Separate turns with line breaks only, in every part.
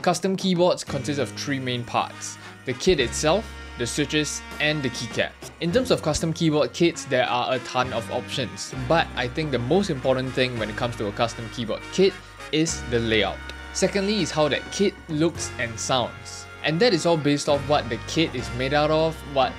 Custom keyboards consist of three main parts: the kit itself, the switches, and the keycaps. In terms of custom keyboard kits, there are a ton of options, but I think the most important thing when it comes to a custom keyboard kit is the layout. Secondly is how that kit looks and sounds. And that is all based off what the kit is made out of, what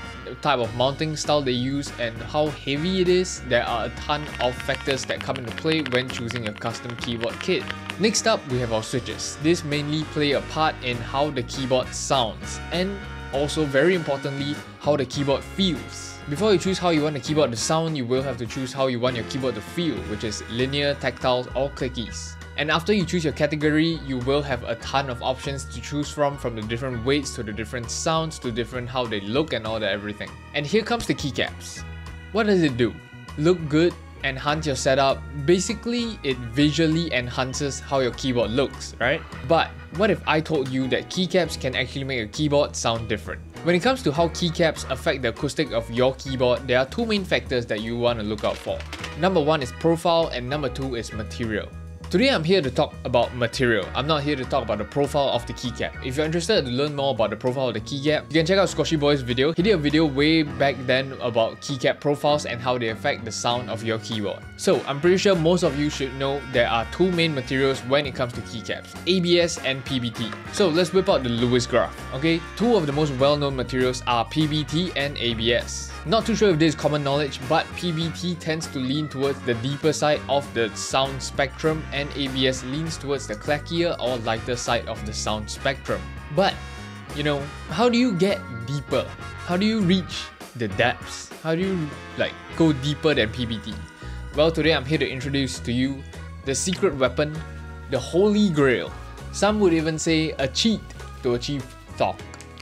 type of mounting style they use, and how heavy it is. There are a ton of factors that come into play when choosing a custom keyboard kit. Next up, we have our switches. This mainly play a part in how the keyboard sounds, and also very importantly, how the keyboard feels. Before you choose how you want the keyboard to sound, you will have to choose how you want your keyboard to feel, which is linear, tactile, or clickies. And after you choose your category, you will have a ton of options to choose from the different weights to the different sounds to different how they look and all that everything. And here comes the keycaps. What does it do? Look good, enhance your setup. Basically, it visually enhances how your keyboard looks, right? But what if I told you that keycaps can actually make a keyboard sound different? When it comes to how keycaps affect the acoustic of your keyboard, there are two main factors that you want to look out for. Number one is profile, and number two is material. Today I'm here to talk about material. I'm not here to talk about the profile of the keycap. If you're interested to learn more about the profile of the keycap, you can check out Squashy Boy's video. He did a video way back then about keycap profiles and how they affect the sound of your keyboard. So I'm pretty sure most of you should know there are two main materials when it comes to keycaps: ABS and PBT. So let's whip out the Lewis graph, okay? Two of the most well-known materials are PBT and ABS. Not too sure if this is common knowledge, but PBT tends to lean towards the deeper side of the sound spectrum, and ABS leans towards the clackier or lighter side of the sound spectrum. But, you know, how do you get deeper? How do you reach the depths? How do you go deeper than PBT? Well, today I'm here to introduce to you the secret weapon, the holy grail. Some would even say a cheat to achieve Thock.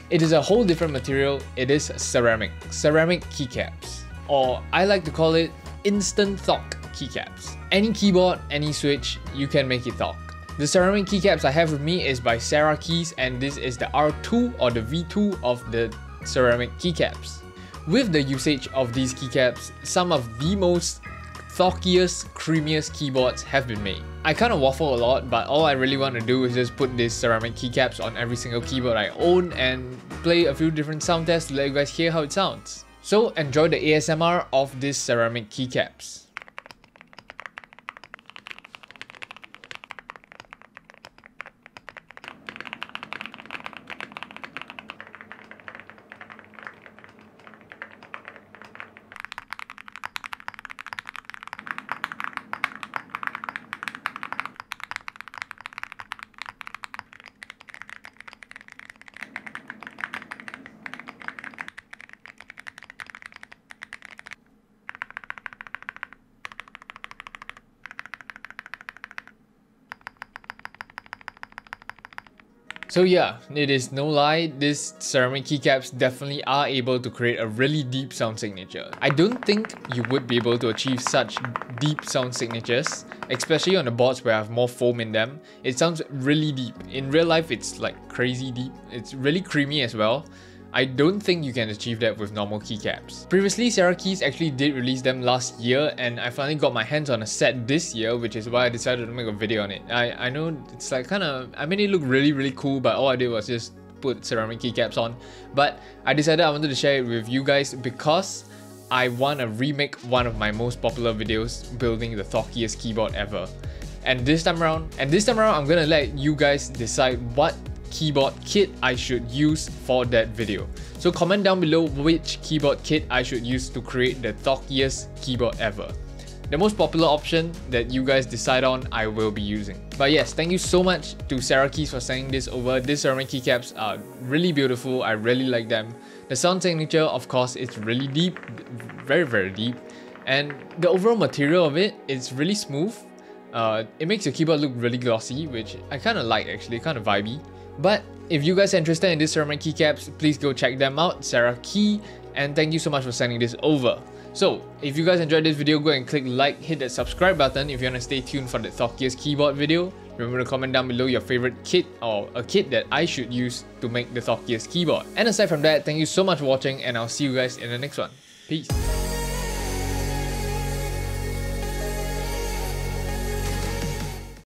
It is a whole different material. It is ceramic keycaps, or I like to call it instant Thock keycaps. Any keyboard, any switch, you can make it Thock. The ceramic keycaps I have with me is by Sarah Keys, and this is the R2 or the V2 of the ceramic keycaps. With the usage of these keycaps, some of the most thockiest, creamiest keyboards have been made. I kind of waffle a lot, but all I really want to do is just put these ceramic keycaps on every single keyboard I own and play a few different sound tests to let you guys hear how it sounds. So enjoy the ASMR of these ceramic keycaps. So yeah, it is no lie, these ceramic keycaps definitely are able to create a really deep sound signature. I don't think you would be able to achieve such deep sound signatures, especially on the boards where I have more foam in them. It sounds really deep. In real life, it's like crazy deep. It's really creamy as well. I don't think you can achieve that with normal keycaps. Previously, Sarah Keys actually did release them last year, and I finally got my hands on a set this year, which is why I decided to make a video on it. I know it's like I made it look really cool, but all I did was just put ceramic keycaps on. But I decided I wanted to share it with you guys because I want to remake one of my most popular videos, building the thockiest keyboard ever. And this time around, I'm gonna let you guys decide what keyboard kit I should use for that video. So comment down below which keyboard kit I should use to create the thockiest keyboard ever. The most popular option that you guys decide on, I will be using. But yes, thank you so much to Sarah Keys for sending this over. These ceramic keycaps are really beautiful. I really like them. The sound signature, of course, it's really deep, very deep. And the overall material of it is really smooth. It makes your keyboard look really glossy, which I kind of like actually, kind of vibey. But if you guys are interested in these ceramic keycaps, please go check them out, Sarah Key, and thank you so much for sending this over. So, if you guys enjoyed this video, go and click like, hit that subscribe button if you want to stay tuned for the thockiest keyboard video. Remember to comment down below your favorite kit or a kit that I should use to make the thockiest keyboard. And aside from that, thank you so much for watching, and I'll see you guys in the next one. Peace.